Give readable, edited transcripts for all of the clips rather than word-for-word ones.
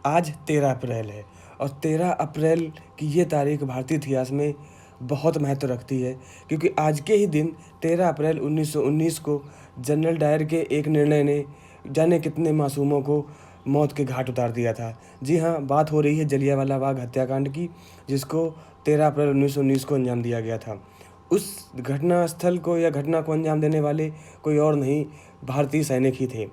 आज 13 अप्रैल है और 13 अप्रैल की ये तारीख भारतीय इतिहास में बहुत महत्व रखती है, क्योंकि आज के ही दिन 13 अप्रैल 1919 को जनरल डायर के एक निर्णय ने जाने कितने मासूमों को मौत के घाट उतार दिया था। जी हाँ, बात हो रही है जलियांवाला बाग हत्याकांड की, जिसको 13 अप्रैल 1919 को अंजाम दिया गया था। उस घटना स्थल को या घटना को अंजाम देने वाले कोई और नहीं, भारतीय सैनिक ही थे।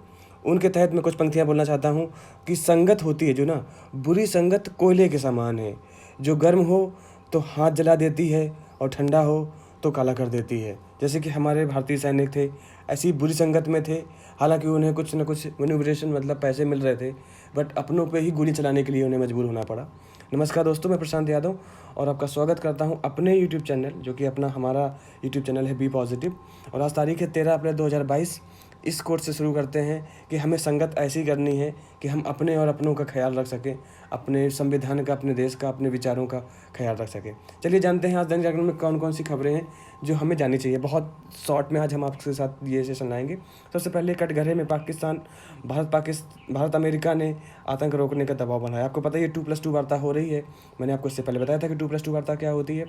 उनके तहत मैं कुछ पंक्तियाँ बोलना चाहता हूँ कि संगत होती है जो ना, बुरी संगत कोयले के समान है, जो गर्म हो तो हाथ जला देती है और ठंडा हो तो काला कर देती है। जैसे कि हमारे भारतीय सैनिक थे, ऐसी बुरी संगत में थे। हालांकि उन्हें कुछ न कुछ मैन्युवरेशन मतलब पैसे मिल रहे थे, बट अपनों पे ही गोली चलाने के लिए उन्हें मजबूर होना पड़ा। नमस्कार दोस्तों, मैं प्रशांत यादव और आपका स्वागत करता हूं अपने यूट्यूब चैनल, जो कि हमारा यूट्यूब चैनल है बी पॉजिटिव। और आज तारीख है 13 अप्रैल 2022। इस कोट से शुरू करते हैं कि हमें संगत ऐसी करनी है कि हम अपने और अपनों का ख्याल रख सकें, अपने संविधान का, अपने देश का, अपने विचारों का ख्याल रख सकें। चलिए जानते हैं आज दैनिक जागरण में कौन कौन सी खबरें हैं जो हमें जाननी चाहिए। बहुत शॉर्ट में आज हम आपके साथ ये सेशन लाएंगे। सबसे पहले कटघरे में भारत अमेरिका ने आतंक रोकने का दबाव बनाया। आपको पता है ये 2+2 वार्ता हो रही है। मैंने आपको इससे पहले बताया था कि 2+2 वार्ता क्या होती है।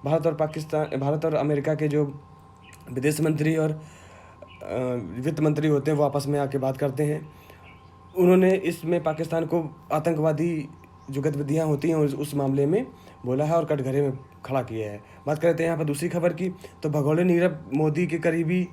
भारत और अमेरिका के जो विदेश मंत्री और वित्त मंत्री होते हैं वो आपस में आके बात करते हैं। उन्होंने इसमें पाकिस्तान को आतंकवादी जो गतिविधियाँ होती हैं उस मामले में बोला है और कटघरे में खड़ा किया है। बात करते हैं यहाँ पर दूसरी खबर की, तो भगोड़े नीरव मोदी के करीबी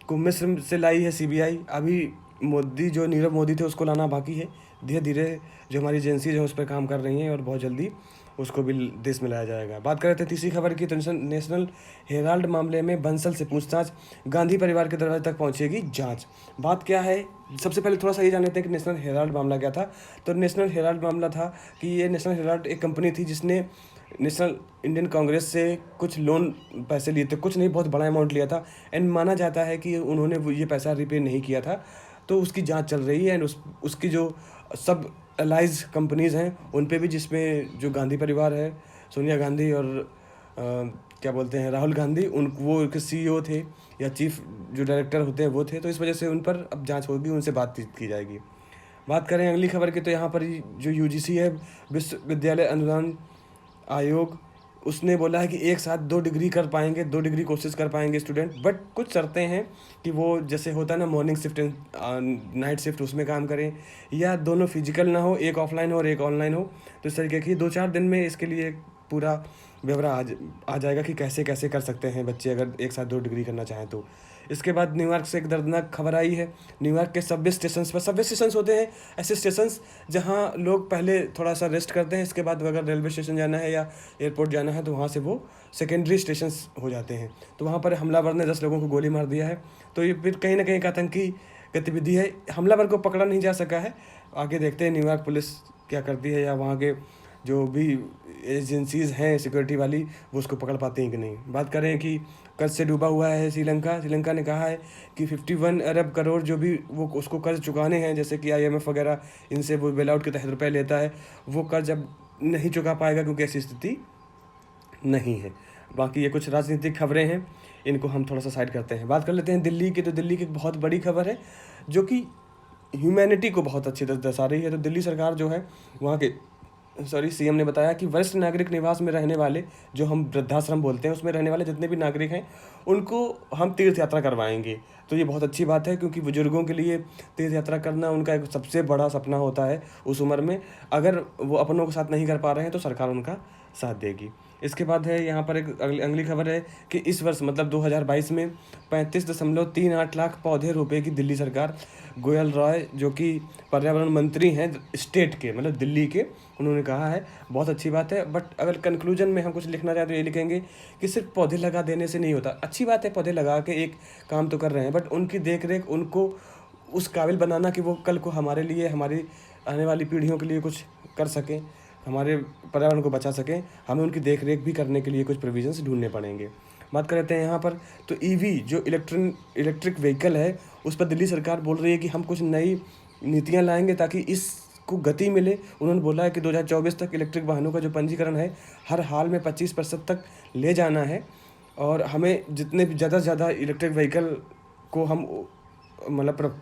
को मिस्र से लाई है सीबीआई। अभी जो नीरव मोदी थे उसको लाना बाकी है। धीरे धीरे जो हमारी एजेंसीज हैं उस पर काम कर रही हैं और बहुत जल्दी उसको भी देश में लाया जाएगा। बात कर रहे थे तीसरी खबर की, तो नेशनल हेराल्ड मामले में बंसल से पूछताछ, गांधी परिवार के दरवाजे तक पहुंचेगी जांच। बात क्या है, सबसे पहले थोड़ा सा ये जान लेते हैं कि नेशनल हेराल्ड मामला क्या था। तो नेशनल हेराल्ड मामला था कि ये नेशनल हेराल्ड एक कंपनी थी जिसने नेशनल इंडियन कांग्रेस से कुछ लोन पैसे लिए थे, कुछ नहीं बहुत बड़ा अमाउंट लिया था, एंड माना जाता है कि उन्होंने ये पैसा रिपे नहीं किया था। तो उसकी जांच चल रही है एंड उसकी जो सब अलाइज कंपनीज़ हैं उन पे भी, जिसमें जो गांधी परिवार है, सोनिया गांधी और क्या बोलते हैं राहुल गांधी, वो CEO थे या चीफ जो डायरेक्टर होते हैं वो थे। तो इस वजह से उन पर अब जांच होगी, उनसे बातचीत की जाएगी। बात करें अगली खबर की, तो यहाँ पर जो UGC है, विश्वविद्यालय अनुदान आयोग, उसने बोला है कि एक साथ 2 डिग्री कर पाएंगे, 2 डिग्री कोशिश कर पाएंगे स्टूडेंट, बट कुछ शर्तें हैं कि वो जैसे होता है ना morning shift and night shift, उसमें काम करें, या दोनों फिजिकल ना हो, एक ऑफलाइन हो और एक ऑनलाइन हो। तो इस तरीके की 2-4 दिन में इसके लिए पूरा ब्यौरा आ जाएगा कि कैसे कैसे कर सकते हैं बच्चे अगर एक साथ 2 डिग्री करना चाहें तो। इसके बाद न्यूयॉर्क से एक दर्दनाक खबर आई है। न्यूयॉर्क के सबवे स्टेशंस होते हैं ऐसे स्टेशंस जहां लोग पहले थोड़ा सा रेस्ट करते हैं, इसके बाद अगर रेलवे स्टेशन जाना है या एयरपोर्ट जाना है तो वहाँ से वो सेकेंडरी स्टेशंस हो जाते हैं। तो वहाँ पर हमलावर ने 10 लोगों को गोली मार दिया है। तो ये फिर कहीं ना कहीं एक आतंकी गतिविधि है। हमलावर को पकड़ा नहीं जा सका है, आगे देखते हैं न्यूयॉर्क पुलिस क्या करती है, या वहाँ के जो भी एजेंसीज़ हैं सिक्योरिटी वाली वो उसको पकड़ पाती हैं कि नहीं। बात करें कि कर्ज से डूबा हुआ है श्रीलंका ने कहा है कि 51 अरब करोड़ जो भी वो उसको कर्ज चुकाने हैं, जैसे कि IMF वगैरह इनसे वो बेल आउट के तहत रुपए लेता है, वो कर्ज अब नहीं चुका पाएगा क्योंकि ऐसी स्थिति नहीं है। बाकी ये कुछ राजनीतिक खबरें हैं, इनको हम थोड़ा सा साइड करते हैं। बात कर लेते हैं दिल्ली की, तो दिल्ली की एक बहुत बड़ी खबर है जो कि ह्यूमैनिटी को बहुत अच्छी तरह दर्शा रही है। तो दिल्ली सरकार जो है वहाँ के CM ने बताया कि वरिष्ठ नागरिक निवास में रहने वाले, जो हम वृद्धाश्रम बोलते हैं, उसमें रहने वाले जितने भी नागरिक हैं उनको हम तीर्थ यात्रा करवाएंगे। तो ये बहुत अच्छी बात है, क्योंकि बुजुर्गों के लिए तीर्थ यात्रा करना उनका एक सबसे बड़ा सपना होता है उस उम्र में। अगर वो अपनों के साथ नहीं कर पा रहे हैं तो सरकार उनका साथ देगी। इसके बाद है यहाँ पर एक अगली खबर है कि इस वर्ष मतलब 2022 में 35.38 लाख पौधे रोपेगी दिल्ली सरकार। गोयल रॉय जो कि पर्यावरण मंत्री हैं स्टेट के, मतलब दिल्ली के, उन्होंने कहा है। बहुत अच्छी बात है, बट अगर कंक्लूजन में हम कुछ लिखना चाहते तो ये लिखेंगे कि सिर्फ पौधे लगा देने से नहीं होता। अच्छी बात है, पौधे लगा के एक काम तो कर रहे हैं, बट उनकी देख रेख, उनको उस काबिल बनाना कि वो कल को हमारे लिए, हमारी आने वाली पीढ़ियों के लिए कुछ कर सकें, हमारे पर्यावरण को बचा सकें, हमें उनकी देख रेख भी करने के लिए कुछ प्रोविजंस ढूंढने पड़ेंगे। बात कर लेते हैं यहाँ पर, तो EV जो इलेक्ट्रिक व्हीकल है उस पर दिल्ली सरकार बोल रही है कि हम कुछ नई नीतियाँ लाएंगे ताकि इसको गति मिले। उन्होंने बोला है कि 2024 तक इलेक्ट्रिक वाहनों का जो पंजीकरण है हर हाल में 25% तक ले जाना है, और हमें जितने भी ज़्यादा से ज़्यादा इलेक्ट्रिक व्हीकल को हम मतलब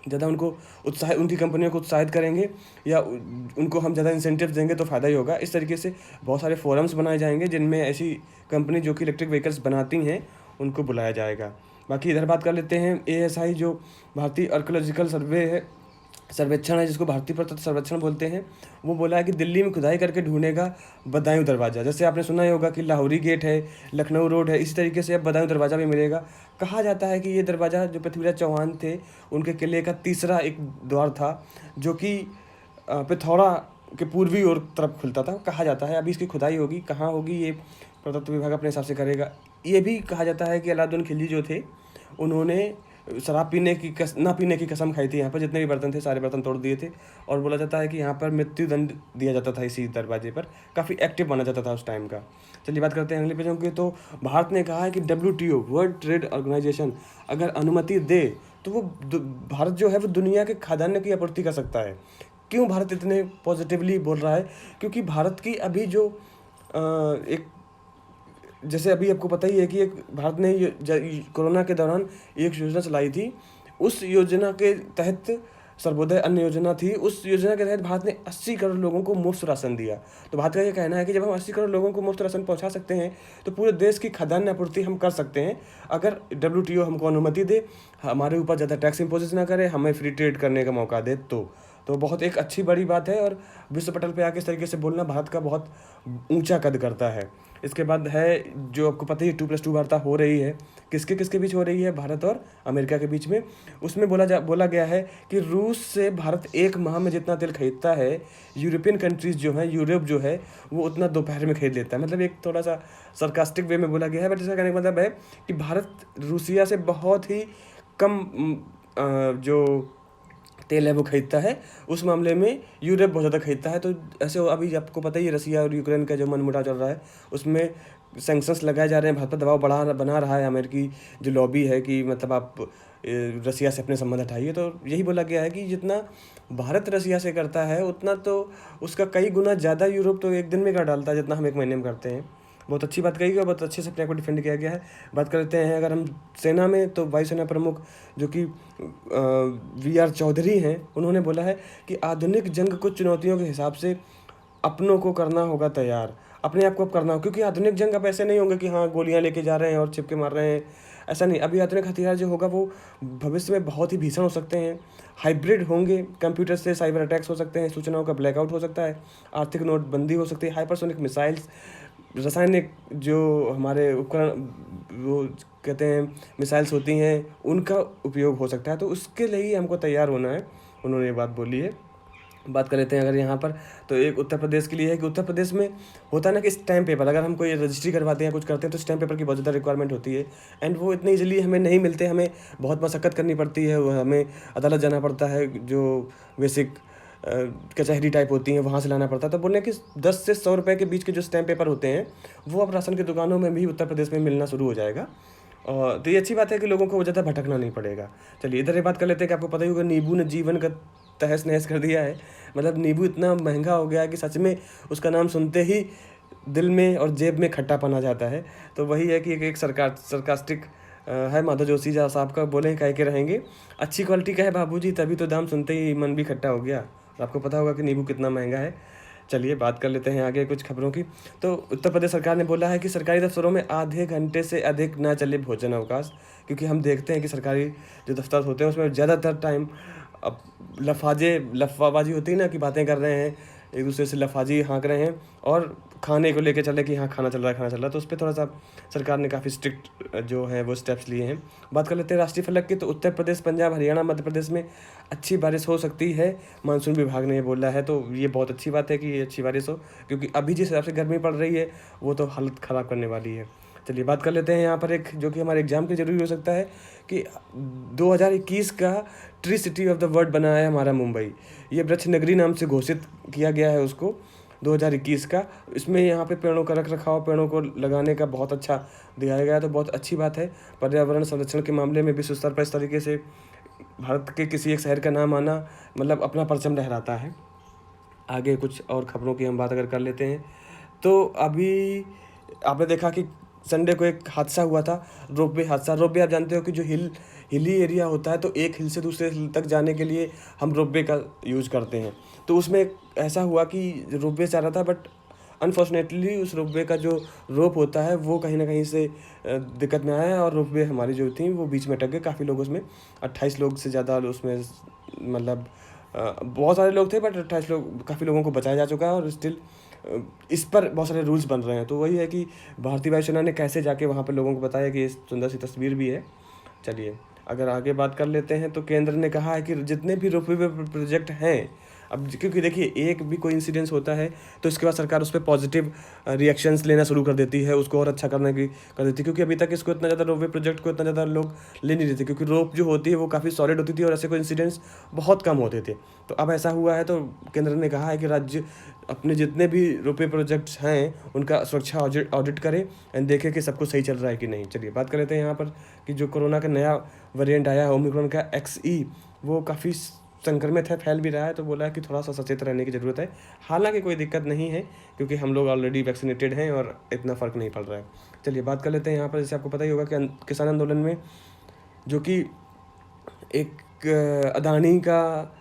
ज़्यादा उनको उनकी कंपनियों को उत्साहित करेंगे या उनको हम ज़्यादा इंसेंटिव देंगे तो फ़ायदा ही होगा। इस तरीके से बहुत सारे फोरम्स बनाए जाएंगे जिनमें ऐसी कंपनी जो कि इलेक्ट्रिक व्हीकल्स बनाती हैं उनको बुलाया जाएगा। बाकी इधर बात कर लेते हैं ASI जो भारतीय आर्कियोलॉजिकल सर्वेक्षण है, जिसको भारतीय पुरातत्व सर्वेक्षण बोलते हैं, वो बोला है कि दिल्ली में खुदाई करके ढूंढेगा बदायूं दरवाज़ा। जैसे आपने सुना ही होगा कि लाहौरी गेट है, लखनऊ रोड है, इसी तरीके से अब बदायूं दरवाज़ा भी मिलेगा। कहा जाता है कि ये दरवाज़ा जो पृथ्वीराज चौहान थे उनके किले का तीसरा एक द्वार था जो कि पिथौरा के पूर्वी ओर तरफ खुलता था, कहा जाता है। अभी इसकी खुदाई होगी, कहाँ होगी ये पुरातत्व विभाग अपने हिसाब से करेगा। ये भी कहा जाता है कि अलाउद्दीन खिलजी जो थे उन्होंने शराब ना पीने की कसम खाई थी। यहाँ पर जितने भी बर्तन थे सारे बर्तन तोड़ दिए थे और बोला जाता है कि यहाँ पर मृत्यु दंड दिया जाता था इसी दरवाजे पर। काफ़ी एक्टिव माना जाता था उस टाइम का। चलिए बात करते हैं अगले पेजों की। तो भारत ने कहा है कि WTO वर्ल्ड ट्रेड ऑर्गेनाइजेशन अगर अनुमति दे तो वो भारत जो है वो दुनिया के खाद्यान्न की आपूर्ति कर सकता है। क्यों भारत इतने पॉजिटिवली बोल रहा है? क्योंकि भारत की अभी जो एक, जैसे अभी आपको पता ही है कि एक भारत ने कोरोना के दौरान एक योजना चलाई थी। उस योजना के तहत सर्वोदय अन्न योजना थी। उस योजना के तहत भारत ने 80 करोड़ लोगों को मुफ्त राशन दिया। तो भारत का ये कहना है कि जब हम 80 करोड़ लोगों को मुफ्त राशन पहुंचा सकते हैं तो पूरे देश की खाद्यान्न आपूर्ति हम कर सकते हैं अगर WTO हमको अनुमति दे, हमारे ऊपर ज़्यादा टैक्स इम्पोज ना करे, हमें फ्री ट्रेड करने का मौका दे। तो बहुत एक अच्छी बड़ी बात है और विश्व पटल पे आके इस तरीके से बोलना भारत का बहुत ऊंचा कद करता है। इसके बाद है जो आपको पता ही 2+2 वार्ता हो रही है, किसके बीच हो रही है? भारत और अमेरिका के बीच में। उसमें बोला गया है कि रूस से भारत एक माह में जितना तेल खरीदता है, यूरोपियन कंट्रीज़ जो हैं, यूरोप जो है वो उतना दोपहर में खरीद लेता है। मतलब एक थोड़ा सा सरकास्टिक वे में बोला गया है, बट इसका कहने का मतलब है कि भारत रूसिया से बहुत ही कम जो तेल है वो खरीदता है। उस मामले में यूरोप बहुत ज़्यादा खरीदता है। तो ऐसे अभी आपको पता ही है रसिया और यूक्रेन का जो मनमुटाव चल रहा है, उसमें सैंक्शंस लगाए जा रहे हैं, भारत पर दबाव बना रहा है अमेरिकी जो लॉबी है कि मतलब आप रसिया से अपने संबंध हटाइए। तो यही बोला गया है कि जितना भारत रसिया से करता है उतना तो उसका कई गुना ज़्यादा यूरोप तो एक दिन में कर डालता है जितना हम एक महीने में करते हैं। बहुत अच्छी बात कही गई और बहुत अच्छे से अपने को डिफेंड किया गया है। बात कर लेते हैं अगर हम सेना में, तो वायुसेना प्रमुख जो कि VR चौधरी हैं, उन्होंने बोला है कि आधुनिक जंग को चुनौतियों के हिसाब से अपनों को करना होगा तैयार, अपने आप को अब करना हो। क्योंकि आधुनिक जंग अब ऐसे नहीं होंगे कि हाँ गोलियां लेके जा रहे हैं और छिपके मार रहे हैं, ऐसा नहीं। अभी आधुनिक हथियार जो होगा वो भविष्य में बहुत ही भीषण हो सकते हैं, हाइब्रिड होंगे, कंप्यूटर से साइबर अटैक्स हो सकते हैं, सूचनाओं का ब्लैकआउट हो सकता है, आर्थिक नोटबंदी हो सकती है, हाइपरसोनिक मिसाइल्स, रासायनिक जो हमारे उपकरण वो कहते हैं मिसाइल्स होती हैं, उनका उपयोग हो सकता है। तो उसके लिए हमको तैयार होना है, उन्होंने ये बात बोली है। बात कर लेते हैं अगर यहाँ पर, तो एक उत्तर प्रदेश के लिए है कि उत्तर प्रदेश में होता है ना कि स्टैम्प पेपर, अगर हम कोई रजिस्ट्री करवाते हैं कुछ करते हैं तो स्टैम्प पेपर की बहुत ज़्यादा रिक्वायरमेंट होती है एंड वो इतनी ईजिली हमें नहीं मिलते, हमें बहुत मशक्क़त करनी पड़ती है, हमें अदालत जाना पड़ता है, जो बेसिक कचहरी टाइप होती हैं वहाँ से लाना पड़ता है। तो बोलने कि 10 से 100 रुपये के बीच के जो स्टैम्प पेपर होते हैं वो अब राशन की दुकानों में भी उत्तर प्रदेश में मिलना शुरू हो जाएगा। और तो ये अच्छी बात है कि लोगों को ज़्यादा भटकना नहीं पड़ेगा। चलिए इधर ये बात कर लेते हैं कि आपको पता ही होगा नींबू ने जीवन का तहस नहस कर दिया है। मतलब नींबू इतना महंगा हो गया है कि सच में उसका नाम सुनते ही दिल में और जेब में खट्टापन आ जाता है। तो वही है कि एक सरकास्टिक है माधव जोशी साहब का, बोले कह के रहेंगे अच्छी क्वालिटी का है बाबूजी, तभी तो दाम सुनते ही मन भी खट्टा हो गया। आपको पता होगा कि नींबू कितना महंगा है। चलिए बात कर लेते हैं आगे कुछ खबरों की। तो उत्तर प्रदेश सरकार ने बोला है कि सरकारी दफ्तरों में आधे घंटे से अधिक ना चले भोजन अवकाश, क्योंकि हम देखते हैं कि सरकारी जो दफ्तर होते हैं उसमें ज़्यादातर टाइम अब लफाबाजी होती है ना, कि बातें कर रहे हैं एक दूसरे से, लफाजी हाँक रहे हैं और खाने को लेकर चले कि हाँ खाना चल रहा है। तो उस पर थोड़ा सा सरकार ने काफ़ी स्ट्रिक्ट जो है वो स्टेप्स लिए हैं। बात कर लेते हैं राष्ट्रीय फलक की। तो उत्तर प्रदेश, पंजाब, हरियाणा, मध्य प्रदेश में अच्छी बारिश हो सकती है, मानसून विभाग ने ये बोला है। तो ये बहुत अच्छी बात है कि ये अच्छी बारिश हो, क्योंकि अभी जिस हिसाब से गर्मी पड़ रही है वो तो हालत ख़राब करने वाली है। चलिए बात कर लेते हैं यहाँ पर एक जो कि हमारे एग्जाम के जरूरी हो सकता है कि 2021 का tree city of the world बना है हमारा मुंबई। ये वृक्ष नगरी नाम से घोषित किया गया है उसको 2021 का। इसमें यहाँ पे पेड़ों का रख रखाव, पेड़ों को लगाने का बहुत अच्छा दिखाया गया, तो बहुत अच्छी बात है। पर्यावरण संरक्षण के मामले में विश्व स्तर पर इस तरीके से भारत के किसी एक शहर का नाम आना मतलब अपना परचम लहराता है। आगे कुछ और खबरों की हम बात अगर कर लेते हैं, तो अभी आपने देखा कि संडे को एक हादसा हुआ था, रोपवे हादसा। रोपवे आप जानते हो कि जो हिली एरिया होता है, तो एक हिल से दूसरे हिल तक जाने के लिए हम रोपवे का यूज़ करते हैं। तो उसमें ऐसा हुआ कि रोपवे से आ रहा था, बट अनफॉर्चुनेटली उस रोपवे का जो रोप होता है वो कहीं ना कहीं से दिक्कत में आया, और रोपवे हमारी जो थी वो बीच में अटक गए। काफ़ी लोग उसमें, 28 लोग से ज़्यादा उसमें, मतलब बहुत सारे लोग थे, बट 28 लोग, काफ़ी लोगों को बचाया जा चुका है। और स्टिल इस पर बहुत सारे रूल्स बन रहे हैं। तो वही है कि भारतीय वायुसेना ने कैसे जाके वहाँ पर लोगों को बताया कि ये सुंदर सी तस्वीर भी है। चलिए अगर आगे बात कर लेते हैं, तो केंद्र ने कहा है कि जितने भी रोपवे प्रोजेक्ट हैं, अब क्योंकि देखिए एक भी कोई इंसिडेंस होता है तो इसके बाद सरकार उस पर पॉजिटिव रिएक्शंस लेना शुरू कर देती है, उसको और अच्छा करने की कर देती है। क्योंकि अभी तक इसको इतना ज़्यादा रोपवे प्रोजेक्ट को इतना ज़्यादा लोग ले नहीं रहे थे, क्योंकि रोप जो होती है वो काफ़ी सॉलिड होती थी और ऐसे कोई इंसिडेंट्स बहुत कम होते थे। तो अब ऐसा हुआ है, तो केंद्र ने कहा है कि राज्य अपने जितने भी रोपवे प्रोजेक्ट्स हैं उनका सुरक्षा ऑडिट करें एंड देखें कि सब कुछ सही चल रहा है कि नहीं। चलिए बात कर लेते हैं यहाँ पर कि जो कोरोना का नया वेरिएंट आया है ओमिक्रॉन का XE, वो काफ़ी संक्रमित है, फैल भी रहा है। तो बोला है कि थोड़ा सा सचेत रहने की ज़रूरत है। हालांकि कोई दिक्कत नहीं है, क्योंकि हम लोग ऑलरेडी वैक्सीनेटेड हैं और इतना फ़र्क नहीं पड़ रहा है। चलिए बात कर लेते हैं यहाँ पर, जैसे आपको पता ही होगा कि किसान आंदोलन में, जो कि एक अदानी का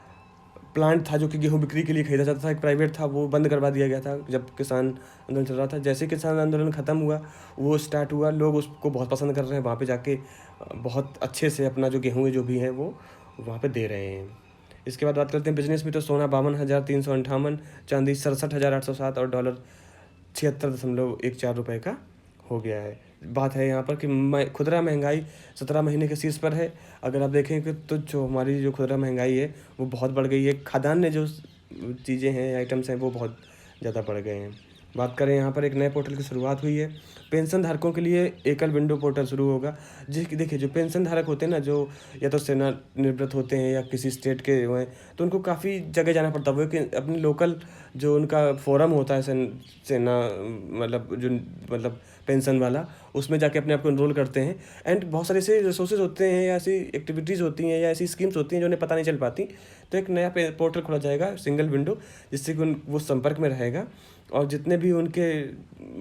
प्लांट था जो कि गेहूं बिक्री के लिए खरीदा जाता था, एक प्राइवेट था, वो बंद करवा दिया गया था जब किसान आंदोलन चल रहा था। जैसे किसान आंदोलन ख़त्म हुआ, वो स्टार्ट हुआ, लोग उसको बहुत पसंद कर रहे हैं, वहाँ पे जाके बहुत अच्छे से अपना जो गेहूँ जो भी है वो वहाँ पे दे रहे हैं। इसके बाद बात करते हैं बिजनेस में, तो सोना 52,358, चांदी 67,807 और डॉलर 76.14 रुपये का हो गया है। बात है यहाँ पर कि खुदरा महंगाई 17 महीने के शीर्ष पर है। अगर आप देखें कि तो जो हमारी जो खुदरा महंगाई है वो बहुत बढ़ गई है। खाद्यान्न ने जो चीज़ें हैं, आइटम्स हैं, वो बहुत ज़्यादा बढ़ गए हैं। बात करें यहाँ पर, एक नए पोर्टल की शुरुआत हुई है। पेंशन धारकों के लिए एकल विंडो पोर्टल शुरू होगा। देखिए जो पेंशन धारक होते हैं ना, जो या तो सेवानिवृत्त होते हैं या किसी स्टेट के हुए, तो उनको काफ़ी जगह जाना पड़ता है। वो कि अपनी लोकल जो उनका फोरम होता है सेना मतलब पेंशन वाला, उसमें जाके अपने आप को एनरोल करते हैं। एंड बहुत सारे ऐसे रिसोर्सेज होते हैं या ऐसी एक्टिविटीज़ होती हैं या ऐसी स्कीम्स होती हैं जो उन्हें पता नहीं चल पाती। तो एक नया पोर्टल खोला जाएगा, सिंगल विंडो, जिससे कि वो संपर्क में रहेगा, और जितने भी उनके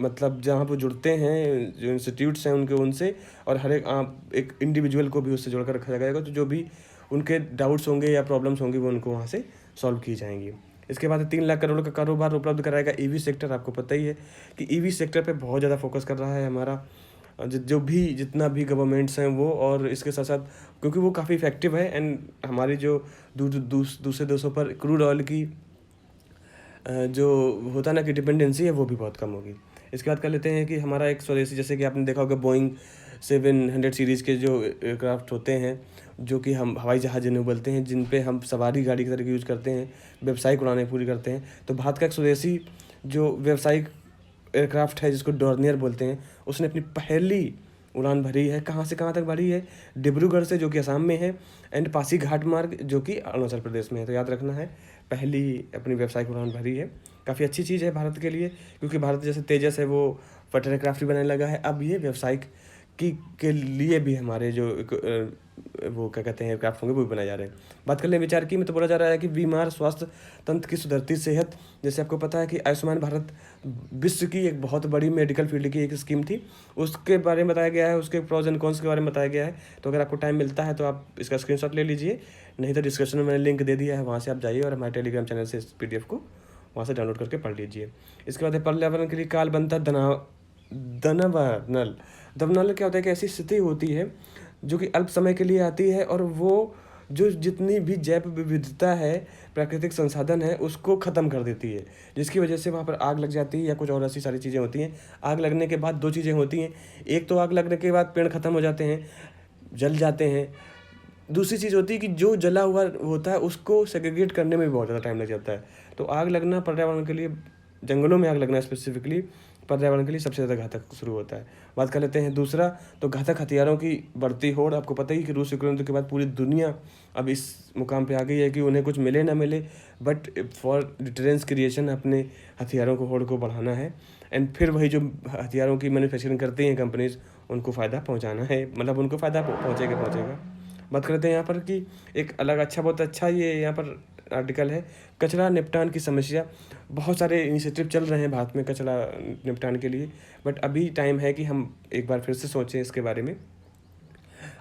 मतलब जहाँ पर जुड़ते हैं, जो इंस्टीट्यूट्स हैं उनके, उनसे, और हर एक इंडिविजुअल को भी उससे जोड़ कर रखा जाएगा। तो जो भी उनके डाउट्स होंगे या प्रॉब्लम्स होंगी वो उनको वहाँ से सॉल्व की जाएंगी। इसके बाद 3 लाख करोड़ का कारोबार उपलब्ध कराएगा ईवी सेक्टर। आपको पता ही है कि ईवी सेक्टर पे बहुत ज़्यादा फोकस कर रहा है हमारा जितना भी गवर्नमेंट्स हैं वो, और इसके साथ साथ क्योंकि वो काफ़ी इफेक्टिव है, एंड हमारी जो दूसरे देशों पर क्रूड ऑयल की जो होता है ना कि डिपेंडेंसी है, वो भी बहुत कम होगी। इसके बाद कर लेते हैं कि हमारा एक स्वदेशी, जैसे कि आपने देखा होगा बोइंग 700 सीरीज़ के जो एयरक्राफ्ट होते हैं, जो कि हम हवाई जहाज़ जिन्हें बोलते हैं, जिन पे हम सवारी गाड़ी की तरह यूज़ करते हैं, व्यावसायिक उड़ानें पूरी करते हैं। तो भारत का एक स्वदेशी जो व्यावसायिक एयरक्राफ्ट है, जिसको डॉर्नियर बोलते हैं, उसने अपनी पहली उड़ान भरी है। कहाँ से कहाँ तक भरी है? डिब्रूगढ़ से, जो कि असम में है, एंड पासीघाट मार्ग, जो कि अरुणाचल प्रदेश में है। तो याद रखना है, पहली अपनी व्यावसायिक उड़ान भरी है। काफ़ी अच्छी चीज़ है भारत के लिए, क्योंकि भारत जैसे तेजस है वो फाइटर एयरक्राफ्ट भी बनाने लगा है। अब ये व्यावसायिक के लिए भी हमारे जो वो क्या कहते हैं एयरक्राफ्ट होंगे वो भी बनाए जा रहे हैं। बात कर लें विचार की, में तो बोला जा रहा है कि बीमार स्वास्थ्य तंत्र की सुधरती सेहत। जैसे आपको पता है कि आयुष्मान भारत विश्व की एक बहुत बड़ी मेडिकल फील्ड की एक स्कीम थी, उसके बारे में बताया गया है, उसके प्रोज एंड कॉन्स के बारे में बताया गया है। तो अगर आपको टाइम मिलता है तो आप इसका स्क्रीनशॉट ले लीजिए, नहीं तो डिस्क्रिप्शन में मैंने लिंक दे दिया है, वहाँ से आप जाइए और हमारे टेलीग्राम चैनल से इस PDF को वहाँ से डाउनलोड करके पढ़ लीजिए। इसके बाद पर्यावरण के लिए काल बनता दनवनल। दमनल क्या होता है कि ऐसी स्थिति होती है जो कि अल्प समय के लिए आती है, और वो जो जितनी भी जैव विविधता है, प्राकृतिक संसाधन है, उसको ख़त्म कर देती है, जिसकी वजह से वहाँ पर आग लग जाती है या कुछ और ऐसी सारी चीज़ें होती हैं। आग लगने के बाद 2 चीज़ें होती हैं, एक तो आग लगने के बाद पेड़ ख़त्म हो जाते हैं, जल जाते हैं। दूसरी चीज़ होती है कि जो जला हुआ होता है उसको सेग्रीगेट करने में भी बहुत ज़्यादा टाइम लग जाता है। तो आग लगना पर्यावरण के लिए, जंगलों में आग लगना स्पेसिफिकली पर्यावरण के लिए सबसे ज़्यादा घातक शुरू होता है। बात कर लेते हैं दूसरा, तो घातक हथियारों की बढ़ती होड़। आपको पता ही कि रूस यूक्रेन युद्ध के बाद पूरी दुनिया अब इस मुकाम पे आ गई है कि उन्हें कुछ मिले ना मिले, बट फॉर डिटरेंस क्रिएशन अपने हथियारों को होड़ को बढ़ाना है, एंड फिर वही जो हथियारों की मैन्युफैक्चरिंग करती हैं कंपनीज, उनको फ़ायदा पहुँचाना है, मतलब उनको फ़ायदा पहुँचेगा। बात करते हैं यहाँ पर कि एक अलग बहुत अच्छा ये यहाँ पर आर्टिकल है कचरा निपटान की समस्या। बहुत सारे इनिशिएटिव चल रहे हैं भारत में कचरा निपटान के लिए, बट अभी टाइम है कि हम एक बार फिर से सोचें इसके बारे में।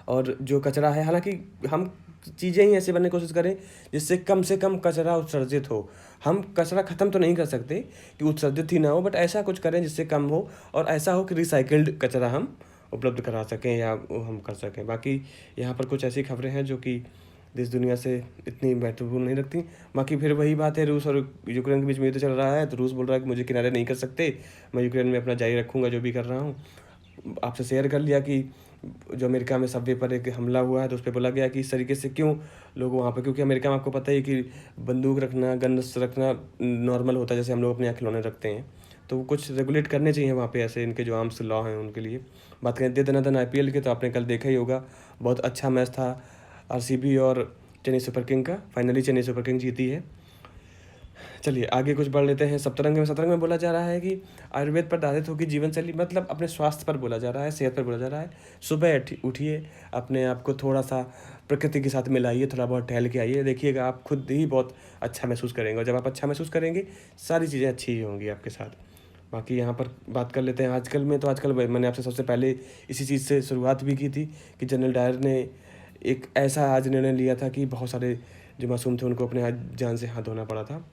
और जो कचरा है, हालांकि हम चीज़ें ही ऐसे बनने की कोशिश करें जिससे कम से कम कचरा उत्सर्जित हो। हम कचरा ख़त्म तो नहीं कर सकते कि उत्सर्जित ही ना हो, बट ऐसा कुछ करें जिससे कम हो, और ऐसा हो कि रिसाइकिल्ड कचरा हम उपलब्ध करा सकें या वो हम कर सकें। बाकी यहाँ पर कुछ ऐसी खबरें हैं जो कि देश दुनिया से इतनी महत्वपूर्ण नहीं रखती। बाकी फिर वही बात है, रूस और यूक्रेन के बीच में युद्ध चल रहा है, तो रूस बोल रहा है कि मुझे किनारे नहीं कर सकते, मैं यूक्रेन में अपना जारी रखूँगा जो भी कर रहा हूँ। आपसे शेयर कर लिया कि जो अमेरिका में सबवे पर एक हमला हुआ है, तो उस पर बोला गया कि इस तरीके से क्यों लोग वहाँ पर, क्योंकि अमेरिका में आपको पता ही है कि बंदूक रखना, गन्स रखना नॉर्मल होता है, जैसे हम लोग अपने यहाँ खिलौने रखते हैं। तो कुछ रेगुलेट करने चाहिए वहाँ पे, ऐसे इनके जो आर्म्स लॉ हैं उनके लिए। बात करें दे दनादन IPL के, तो आपने कल देखा ही होगा, बहुत अच्छा मैच था RCB और चेन्नई सुपर किंग का। फाइनली चेन्नई सुपर किंग जीती है। चलिए आगे कुछ बढ़ लेते हैं। सतरंग में बोला जा रहा है कि आयुर्वेद पर आधारित होकर जीवन शैली, मतलब अपने स्वास्थ्य पर बोला जा रहा है, सेहत पर बोला जा रहा है। सुबह उठिए, अपने आप को थोड़ा सा प्रकृति के साथ मिलाइए, थोड़ा बहुत टहल के आइए, देखिएगा आप खुद ही बहुत अच्छा महसूस करेंगे। और जब आप अच्छा महसूस करेंगे, सारी चीज़ें अच्छी ही होंगी आपके साथ। बाकी यहाँ पर बात कर लेते हैं आजकल में। तो आजकल मैंने आपसे सबसे पहले इसी चीज़ से शुरुआत भी की थी कि जनरल डायर ने एक ऐसा आज निर्णय लिया था कि बहुत सारे जो मासूम थे उनको अपने जान से हाथ धोना पड़ा था।